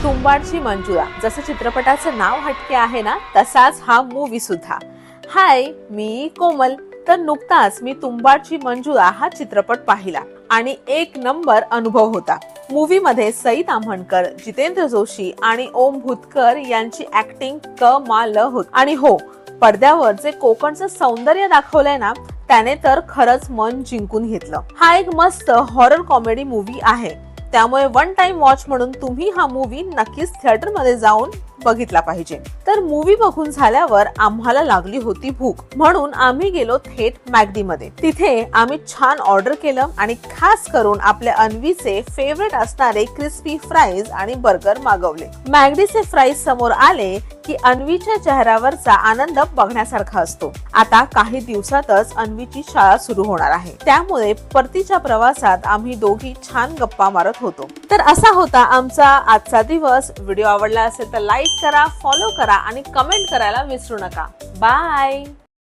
तुंबाडची मंजुळा, जसं चित्रपटाचं नाव हटके आहे ना, तसाच हा मूवी सुद्धा. हाय, मी कोमल. तर नुकताच मी तुंबाडची मंजुळा हा चित्रपट पाहिला आणि एक नंबर अनुभव होता. मूवी मध्ये सई ताम्हणकर, जितेंद्र जोशी आणि ओम भूतकर यांची ऍक्टिंग कमाल होती. आणि हो, पडद्यावर जे कोकणचं सौंदर्य दाखवलंय ना, त्याने तर खरंच मन जिंकून घेतलं. हा एक मस्त हॉरर कॉमेडी मूवी आहे, त्यामुळे वन टाइम वॉच म्हणून तुम्ही हा मूवी नक्कीच थिएटर मध्ये जाऊन बघितला पाहिजे. तर मूवी बघून झाल्यावर आम्हाला लागली होती भूक, म्हणून आम्ही गेलो थेट मॅगडी मध्ये. तिथे आम्ही छान ऑर्डर केलं आणि खास करून आपल्या अन्वीचे फेवरेट असणारे क्रिस्पी फ्राईज आणि बर्गर मागवले. मॅगडीचे फ्राईज समोर आले की अन्वीच्या चेहऱ्यावरचा आनंद बघण्यासारखा असतो. आता काही दिवसातच अन्वीची शाळा सुरू होणार आहे, त्यामुळे परतीच्या प्रवासात आम्ही दोघी छान गप्पा मारत होतो. तर असा होता आमचा आजचा दिवस. व्हिडिओ आवडला असेल तर लाईक करा, फॉलो करा आणि कमेंट करायला विसरू नका. बाय.